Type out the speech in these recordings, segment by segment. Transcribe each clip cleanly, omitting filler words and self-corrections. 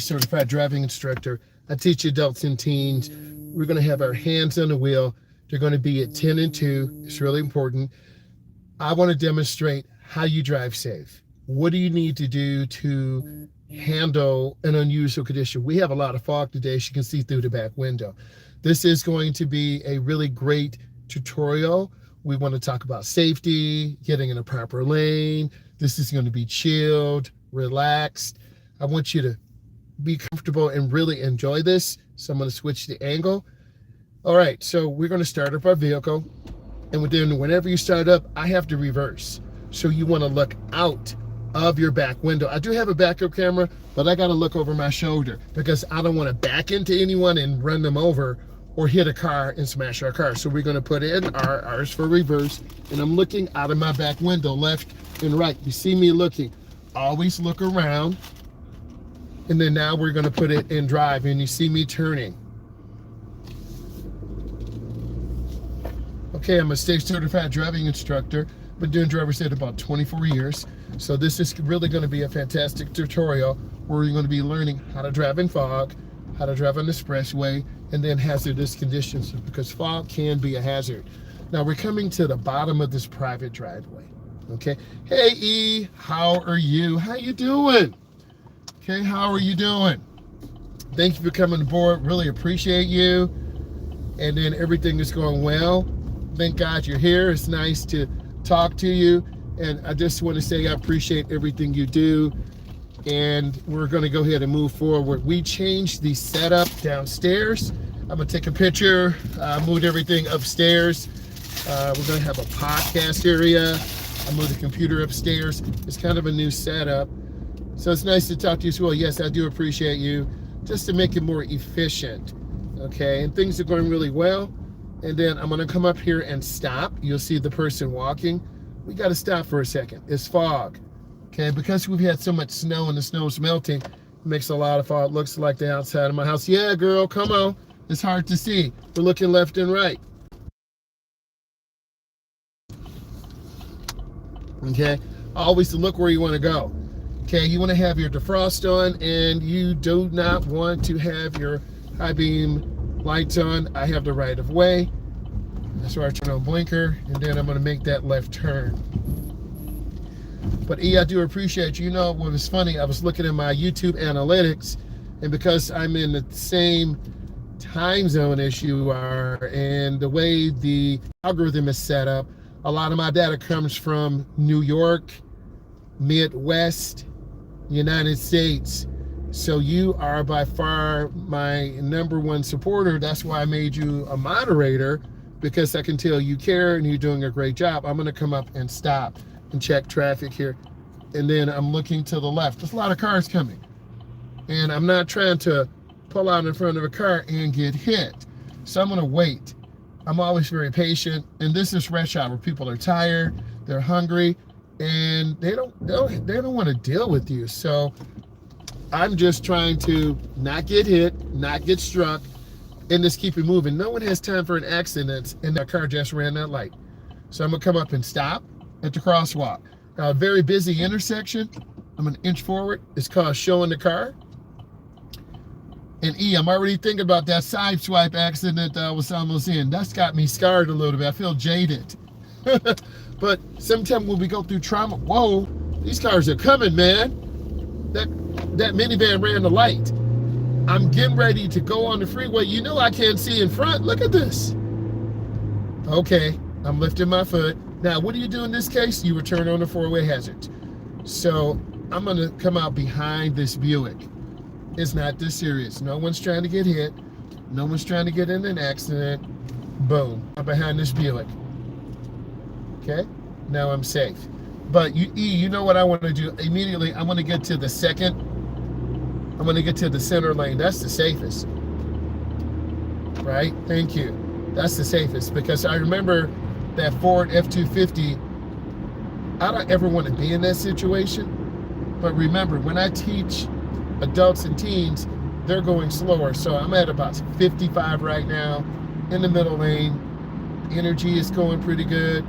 certified driving instructor. I teach adults and teens. We're going to have our hands on the wheel. They're going to be at 10 and 2. It's really important. I want to demonstrate how you drive safe. What do you need to do to handle an unusual condition? We have a lot of fog today, as you can see through the back window. This is going to be a really great tutorial. We want to talk about safety, getting in a proper lane. This is going to be chilled, relaxed. I want you to be comfortable and really enjoy this. So I'm going to switch the angle. All right, so we're going to start up our vehicle. And whenever you start up, I have to reverse. So you want to look out of your back window. I do have a backup camera, but I got to look over my shoulder because I don't want to back into anyone and run them over or hit a car and smash our car. So we're going to put in R's for reverse. And I'm looking out of my back window, left and right. You see me looking. Always look around. And then now we're going to put it in drive, and you see me turning. Okay, I'm a state certified driving instructor. Been doing driver's ed about 24 years. So this is really going to be a fantastic tutorial where you're going to be learning how to drive in fog, how to drive on the expressway, and then hazardous conditions, because fog can be a hazard. Now we're coming to the bottom of this private driveway. Okay. Hey E, how are you? How you doing? Okay, how are you doing? Thank you for coming aboard. Really appreciate you. And then everything is going well. Thank God you're here. It's nice to talk to you. And I just want to say I appreciate everything you do. And we're going to go ahead and move forward. We changed the setup downstairs. I'm going to take a picture. Moved everything upstairs. We're going to have a podcast area. I moved the computer upstairs. It's kind of a new setup. So it's nice to talk to you as well. Yes, I do appreciate you. Just to make it more efficient. Okay, and things are going really well. And then I'm going to come up here and stop. You'll see the person walking. We got to stop for a second. It's fog. Okay, because we've had so much snow and the snow's melting, it makes a lot of fog. It looks like the outside of my house. Yeah, girl, come on. It's hard to see. We're looking left and right. Okay, always to look where you want to go. Okay, you want to have your defrost on, and you do not want to have your high beam lights on. I have the right of way. That's why I turn on blinker, and then I'm going to make that left turn. But E, I do appreciate you. You know what was funny? I was looking at my YouTube analytics, and because I'm in the same time zone as you are, and the way the algorithm is set up, a lot of my data comes from New York, Midwest, United States. So you are by far my number one supporter. That's why I made you a moderator, because I can tell you care and you're doing a great job. I'm going to come up and stop and check traffic here. And then I'm looking to the left. There's a lot of cars coming. And I'm not trying to pull out in front of a car and get hit. So I'm going to wait. I'm always very patient. And this is rush hour. People are tired. They're hungry. And they don't want to deal with you. So I'm just trying to not get hit, not get struck, and just keep it moving. No one has time for an accident, and that car just ran that light. So I'm gonna come up and stop at the crosswalk. Now, a very busy intersection. I'm gonna inch forward. It's called showing the car. And E, I'm already thinking about that side swipe accident that I was almost in. That's got me scarred a little bit. I feel jaded. But sometimes when we go through trauma, whoa, these cars are coming, man. That minivan ran the light. I'm getting ready to go on the freeway. You know I can't see in front. Look at this. Okay, I'm lifting my foot. Now, what do you do in this case? You return on the four-way hazards. So I'm going to come out behind this Buick. It's not this serious. No one's trying to get hit. No one's trying to get in an accident. Boom, I'm behind this Buick. Okay, now I'm safe. But you know what I want to do? Immediately, I want to get to the second. I'm going to get to the center lane. That's the safest. Right? Thank you. That's the safest, because I remember that Ford F-250. I don't ever want to be in that situation. But remember, when I teach adults and teens, they're going slower. So I'm at about 55 right now in the middle lane. Energy is going pretty good.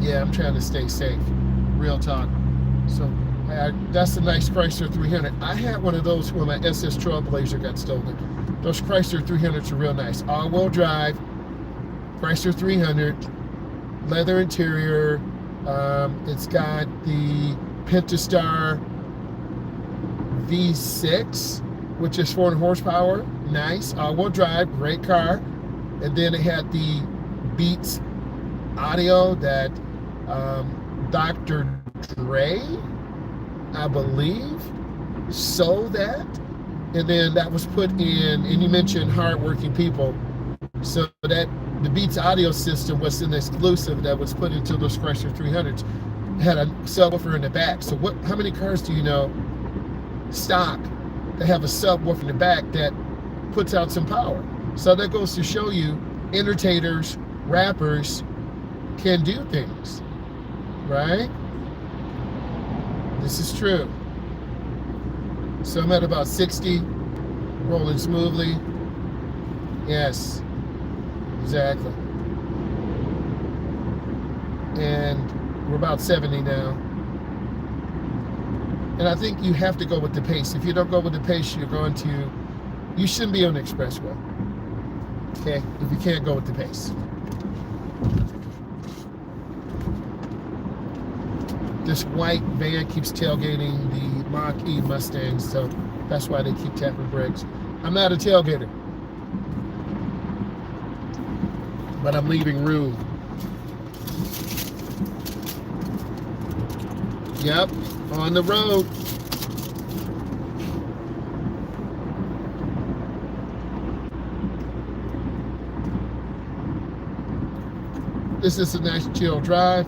Yeah, I'm trying to stay safe. Real talk. So That's a nice Chrysler 300. I had one of those when my SS Trailblazer got stolen. Those Chrysler 300s are real nice. All-wheel drive, Chrysler 300, leather interior. It's got the Pentastar V6, which is 400 horsepower. Nice. All-wheel drive, great car. And then it had the Beats audio that Dr. Dre, I believe, sold that. And then that was put in, and you mentioned hardworking people. So that the Beats audio system was an exclusive that was put into those Chrysler 300s. It had a subwoofer in the back. So how many cars do you know stock that have a subwoofer in the back that puts out some power? So that goes to show you entertainers, rappers can do things, right? This is true. So I'm at about 60, rolling smoothly. Yes, exactly. And we're about 70 now. And I think you have to go with the pace. If you don't go with the pace, you shouldn't be on the expressway. Okay, if you can't go with the pace. This white van keeps tailgating the Mach-E Mustangs, so that's why they keep tapping brakes. I'm not a tailgater, but I'm leaving room. Yep, on the road. This is a nice chill drive.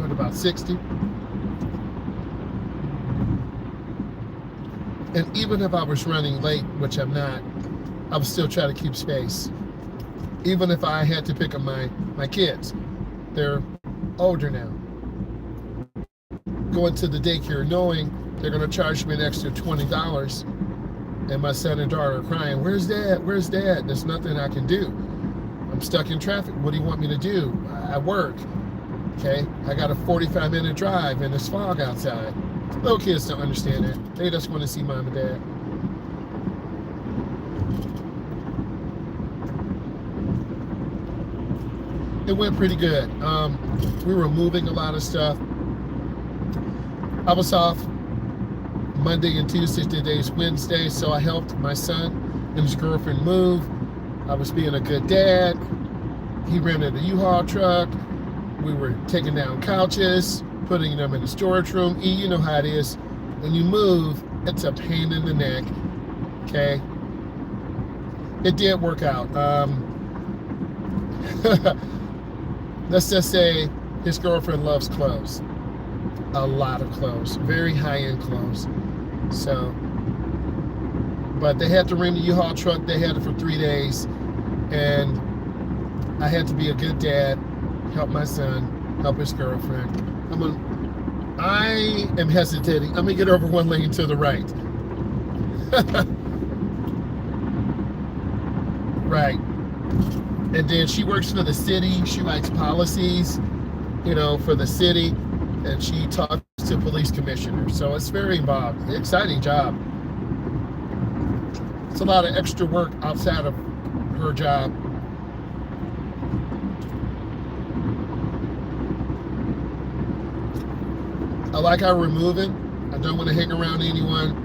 At about 60. And even if I was running late, which I'm not, I would still try to keep space. Even if I had to pick up my kids. They're older now. Going to the daycare knowing they're going to charge me an extra $20. And my son and daughter are crying, "Where's Dad? Where's Dad?" There's nothing I can do. I'm stuck in traffic. What do you want me to do? I work. Okay? I got a 45-minute drive and there's fog outside. Little kids don't understand that. They just want to see Mom and Dad. It went pretty good. We were moving a lot of stuff. I was off Monday and Tuesday, today's Wednesday, so I helped my son and his girlfriend move. I was being a good dad. He rented a U-Haul truck. We were taking down couches, putting them in the storage room. You know how it is. When you move, it's a pain in the neck. Okay? It did work out. Let's just say his girlfriend loves clothes. A lot of clothes. Very high-end clothes. So, but they had to rent a U-Haul truck. They had it for 3 days. And I had to be a good dad, help my son, help his girlfriend. I am hesitating. I'm gonna get over one lane to the right. Right. And then she works for the city. She writes policies, for the city. And she talks to police commissioners. So it's very involved. Exciting job. It's a lot of extra work outside of her job. I like how we're moving. I don't want to hang around anyone.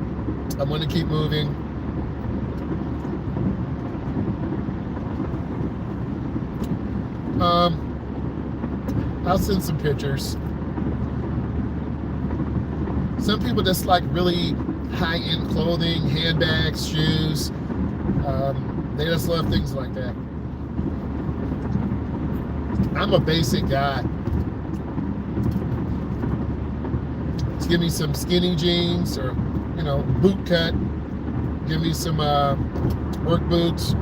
I want to keep moving. I'll send some pictures. Some people just like really high-end clothing, handbags, shoes. They just love things like that. I'm a basic guy. Just give me some skinny jeans or, boot cut. Give me some work boots.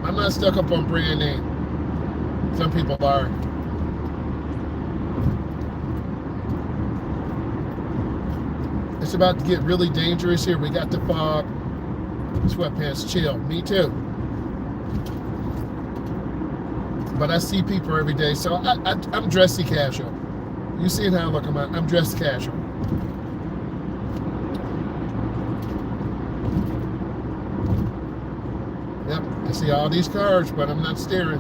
I'm not stuck up on brand name. Some people are. It's about to get really dangerous here. We got the fog. Sweatpants, chill. Me too. But I see people every day, so I'm dressy casual. You seeing how I look? I'm dressed casual. Yep, I see all these cars, but I'm not staring.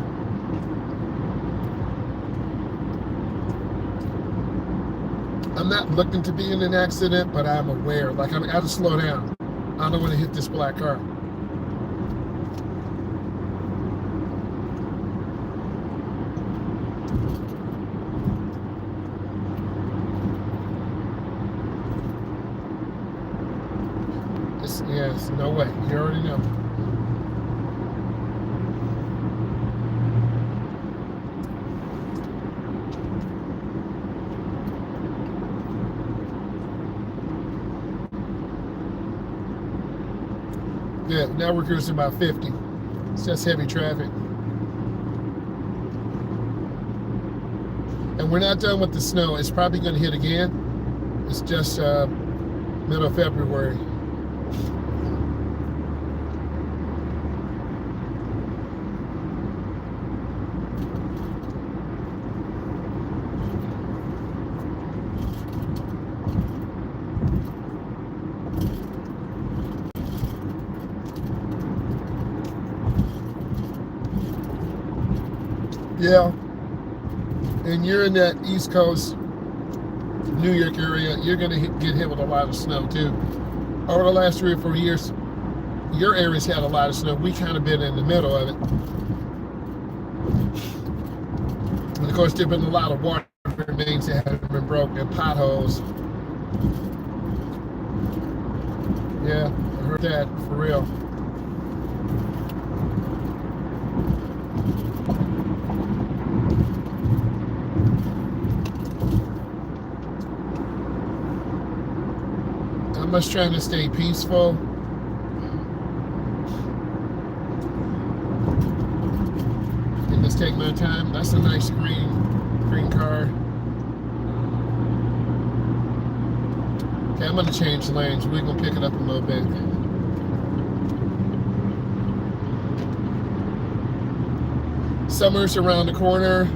I'm not looking to be in an accident, but I'm aware. Like, I gotta slow down. I don't want to hit this black car. Yes, no way. You already know. Yeah, now we're cruising about 50. It's just heavy traffic. And we're not done with the snow. It's probably going to hit again. It's just middle of February. Yeah, and you're in that East Coast, New York area, you're going to get hit with a lot of snow too. Over the last 3 or 4 years, your area's had a lot of snow. We kind of been in the middle of it. And of course, there have been a lot of water mains that have been broken, potholes. Yeah, I heard that, for real. I'm just trying to stay peaceful. And just take my time. That's a nice green car. Okay, I'm gonna change lanes. We're gonna pick it up a little bit. Summer's around the corner.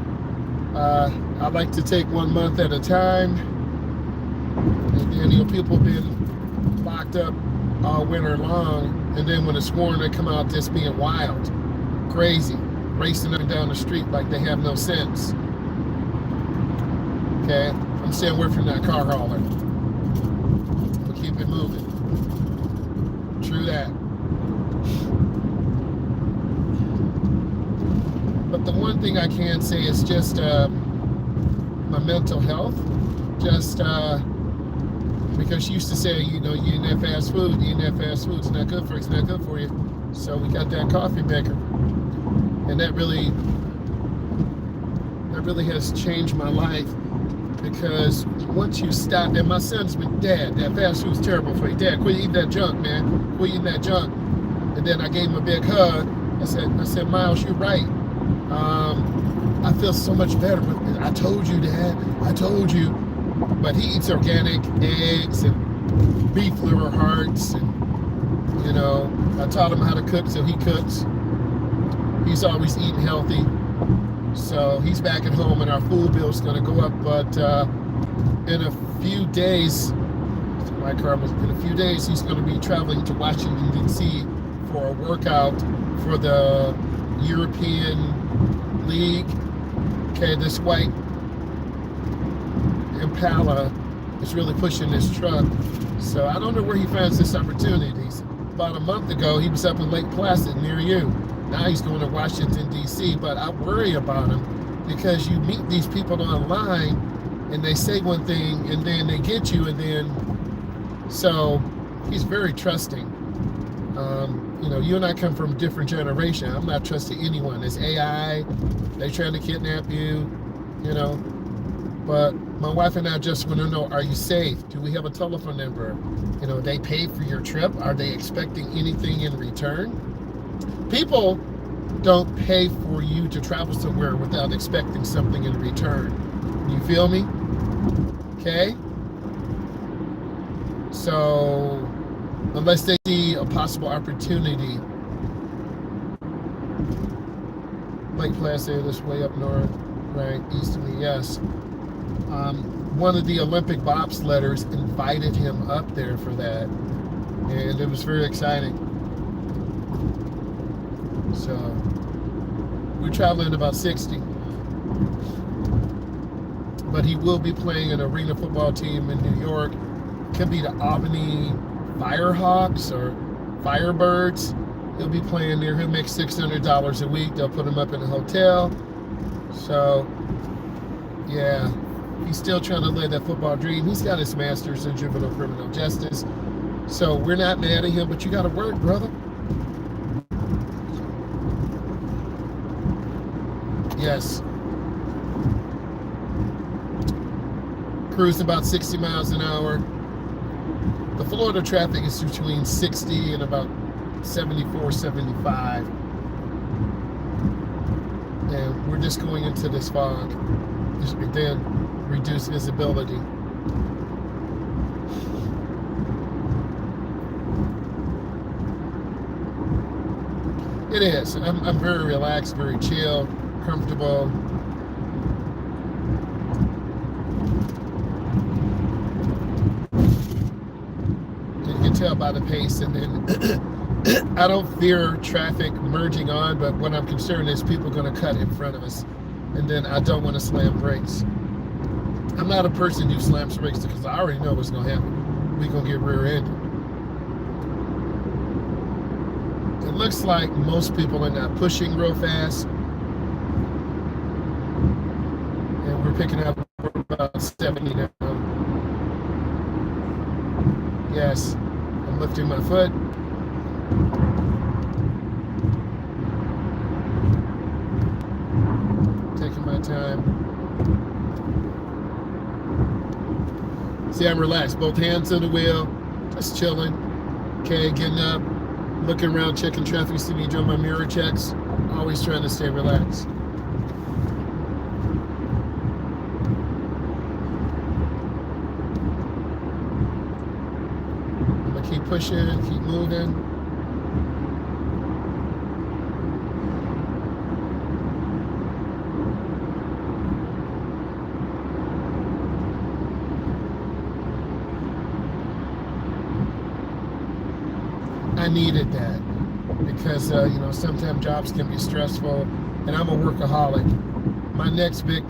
I like to take 1 month at a time. And then, you know, people have been locked up all winter long, and then when it's warm, they come out just being wild, crazy, racing up and down the street like they have no sense. Okay, I'm staying away from that car hauler. We'll keep it moving. True that. But the one thing I can say is just my mental health. Just because she used to say, you know, you eating that fast food, it's not good for you, it's not good for you. So we got that coffee maker. And that really has changed my life, because once you stop, and my son's been, Dad, that fast food's terrible for you. Dad, quit eating that junk, man. Quit eating that junk. And then I gave him a big hug. I said, Myles, you're right. I feel so much better. I told you, Dad, I told you. But he eats organic eggs and beef liver hearts, and, you know, I taught him how to cook, so he cooks. He's always eating healthy. So he's back at home, and our food bill's going to go up. But in a few days, in a few days, he's going to be traveling to Washington, D.C. for a workout for the European League. Okay, this white Impala is really pushing this truck. So I don't know where he finds this opportunities. About a month ago, he was up in Lake Placid near you. Now he's going to Washington, D.C., but I worry about him, because you meet these people online and they say one thing and then they get you, and then, so he's very trusting. You know, you and I come from a different generation. I'm not trusting anyone. It's AI, they trying to kidnap you, you know. But my wife and I just want to know, are you safe? Do we have a telephone number? You know, they paid for your trip. Are they expecting anything in return? People don't pay for you to travel somewhere without expecting something in return. You feel me? Okay? So, unless they see a possible opportunity, Lake Placid is way up north, right east of me. Yes. One of the Olympic bobsledders invited him up there for that, and it was very exciting. So we're traveling about 60, but he will be playing an arena football team in New York. Could be the Albany Firehawks or Firebirds. He'll be playing there. He'll make $600 a week. They'll put him up in a hotel. So yeah, he's still trying to live that football dream. He's got his master's in juvenile criminal justice. So we're not mad at him, but you got to work, brother. Yes. Cruising about 60 miles an hour. The Florida traffic is between 60 and about 74, 75. And we're just going into this fog. Then reduced visibility. It is. I'm very relaxed, very chill, comfortable. You can tell by the pace, and then I don't fear traffic merging on, but what I'm concerned is people going to cut in front of us, and then I don't want to slam brakes. I'm not a person who slams brakes because I already know what's going to happen. We're going to get rear-ended. It looks like most people are not pushing real fast. And we're picking up about 70 now. Yes, I'm lifting my foot. Taking my time. See, I'm relaxed. Both hands on the wheel, just chilling. Okay, getting up, looking around, checking traffic. You see me doing my mirror checks. Always trying to stay relaxed. I'm gonna keep pushing, keep moving. I needed that because sometimes jobs can be stressful, and I'm a workaholic. My next big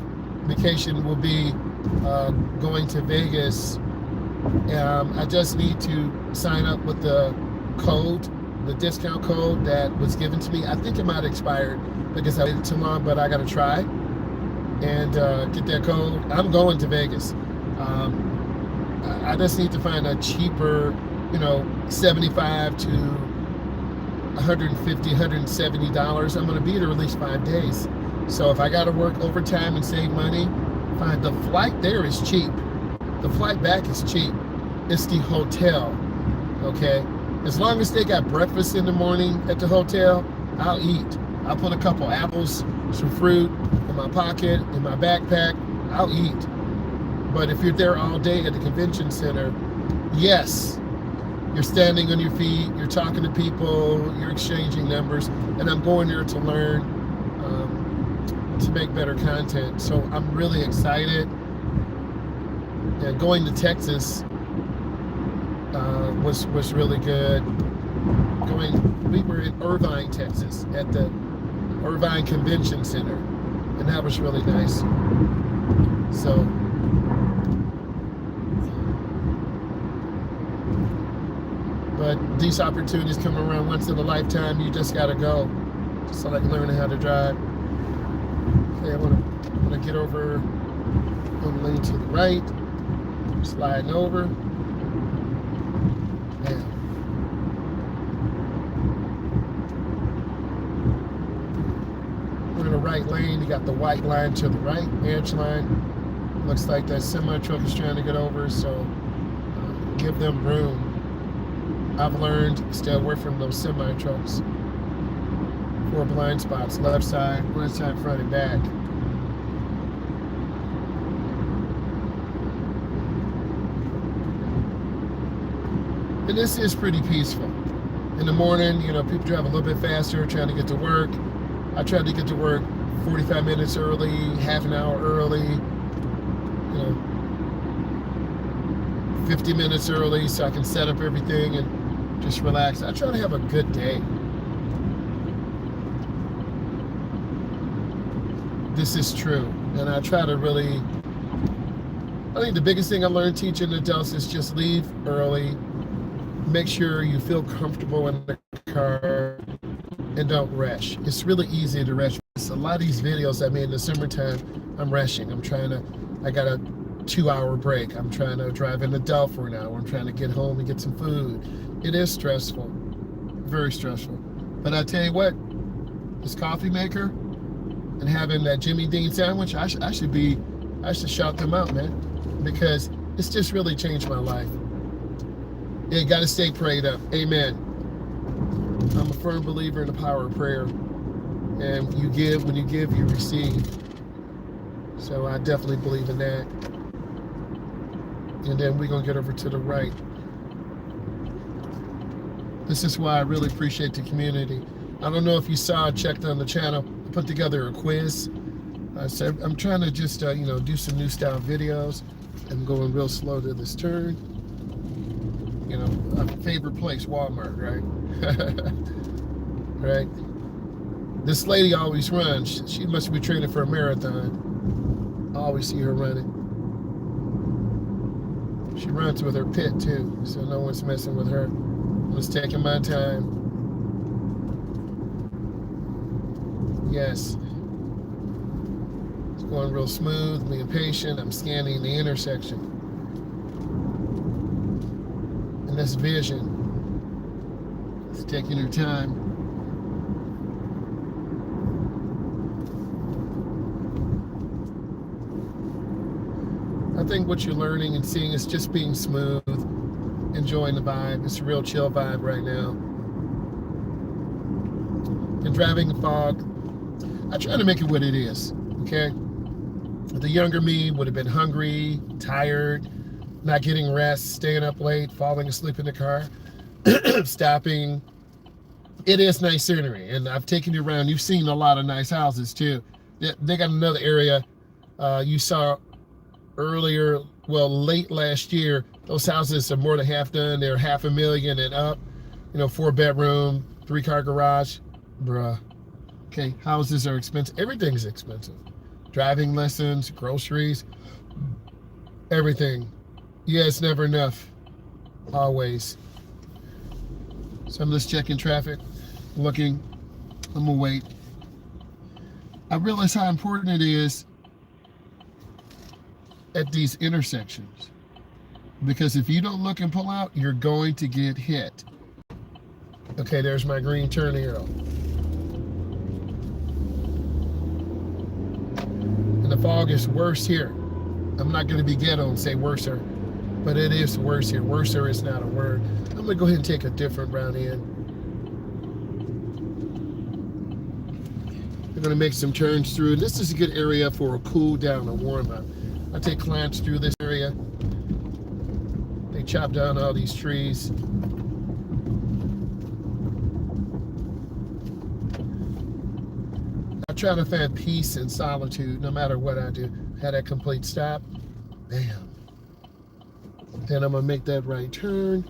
vacation will be going to Vegas. I just need to sign up with the code, the discount code that was given to me. I think it might have expired because I waited too long, but I got to try and get that code. I'm going to Vegas. I just need to find a cheaper, $75 to $150, $170. I'm going to be there at least 5 days. So if I got to work overtime and save money, fine. The flight there is cheap. The flight back is cheap. It's the hotel, okay? As long as they got breakfast in the morning at the hotel, I'll eat. I'll put a couple apples, some fruit in my pocket, in my backpack. I'll eat. But if you're there all day at the convention center, yes, you're standing on your feet, you're talking to people, you're exchanging numbers, and I'm going there to learn, to make better content. So I'm really excited. And going to Texas was really good. We were in Irvine, Texas, at the Irvine Convention Center, and that was really nice. So but these opportunities come around once in a lifetime. You just gotta go. Just like learning how to drive. Okay, I'm gonna get over on the lane to the right, sliding over. Yeah. We're in the right lane. You got the white line to the right, edge line. Looks like that semi truck is trying to get over, so give them room. I've learned to stay away from those semi trucks. 4 blind spots, left side, right side, front and back. And this is pretty peaceful. In the morning, people drive a little bit faster, trying to get to work. I tried to get to work 45 minutes early, half an hour early, 50 minutes early so I can set up everything and just relax. I try to have a good day. This is true. And I try to really, I think the biggest thing I learned teaching adults is just leave early. Make sure you feel comfortable in the car and don't rush. It's really easy to rush. A lot of these videos I made in the summertime, I'm rushing. I got a 2-hour break. I'm trying to drive into Dell for an hour. I'm trying to get home and get some food. It is stressful, very stressful. But I tell you what, this coffee maker and having that Jimmy Dean sandwich, I should shout them out, man, because it's just really changed my life. You got to stay prayed up. Amen. I'm a firm believer in the power of prayer. And when you give, you receive. So I definitely believe in that. And then we're going to get over to the right. This is why I really appreciate the community. I don't know if you saw, checked on the channel, I put together a quiz. So I'm trying to just, do some new style videos. I'm going real slow to this turn. A favorite place, Walmart, right? Right? This lady always runs. She must be training for a marathon. I always see her running. She runs with her pit too, so no one's messing with her. I'm just taking my time. Yes. It's going real smooth, being patient. I'm scanning the intersection. And this vision. It's taking her time. I think what you're learning and seeing is just being smooth, enjoying the vibe. It's a real chill vibe right now. And driving in fog, I try to make it what it is, okay? The younger me would have been hungry, tired, not getting rest, staying up late, falling asleep in the car, stopping. It is nice scenery, and I've taken you around. You've seen a lot of nice houses too. They got another area you saw earlier, late last year. Those houses are more than half done. They're $500,000 and up. 4-bedroom, 3-car garage. Bruh. Okay, houses are expensive. Everything's expensive. Driving lessons, groceries, everything. Yeah, it's never enough. Always. So I'm just checking traffic, looking. I'm gonna wait. I realize how important it is at these intersections, because if you don't look and pull out, you're going to get hit. Okay, there's my green turn arrow. And the fog is worse here. I'm not going to be ghetto and say worser, but it is worse here. Worser is not a word. I'm going to go ahead and take a different route in. We're going to make some turns through. This is a good area for a cool down, a warm up. I take clients through this area. They chop down all these trees. I try to find peace and solitude no matter what I do. Had that complete stop. Bam. Then I'm gonna make that right turn.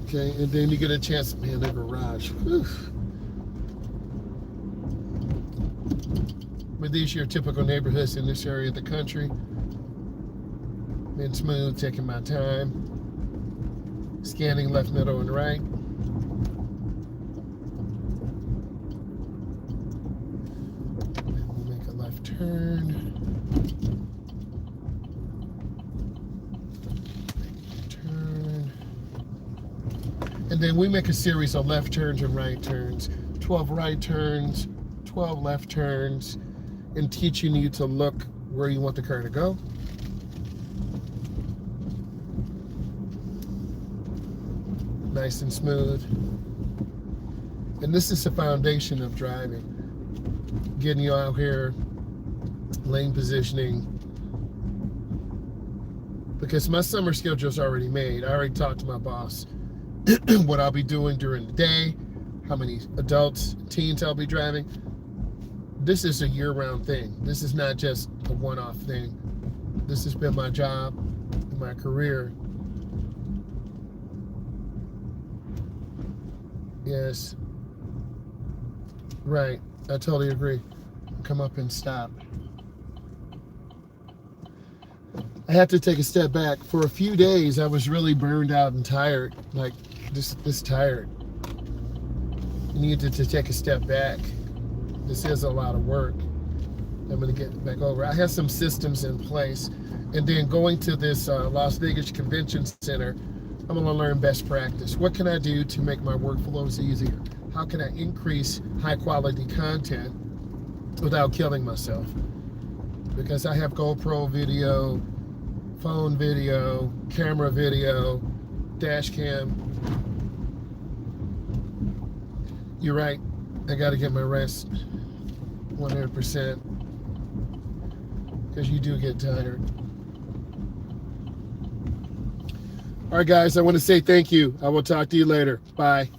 Okay, and then you get a chance, man, the garage. Whew. But these are your typical neighborhoods in this area of the country. Been smooth, taking my time. Scanning left, middle, and right. And we'll make a left turn. Turn. And then we make a series of left turns and right turns. 12 right turns, 12 left turns, and teaching you to look where you want the car to go. Nice and smooth. And this is the foundation of driving. Getting you out here, lane positioning. Because my summer schedule is already made. I already talked to my boss what I'll be doing during the day, how many adults, teens I'll be driving. This is a year-round thing. This is not just a one-off thing. This has been my job, my career. Yes. Right. I totally agree. Come up and stop. I had to take a step back. For a few days, I was really burned out and tired. Like, this tired. I needed to take a step back. This is a lot of work. I'm going to get back over. I have some systems in place. And then going to this Las Vegas Convention Center, I'm going to learn best practice. What can I do to make my workflows easier? How can I increase high quality content without killing myself? Because I have GoPro video, phone video, camera video, dash cam. You're right. I got to get my rest 100%, because you do get tired. All right, guys, I want to say thank you. I will talk to you later. Bye.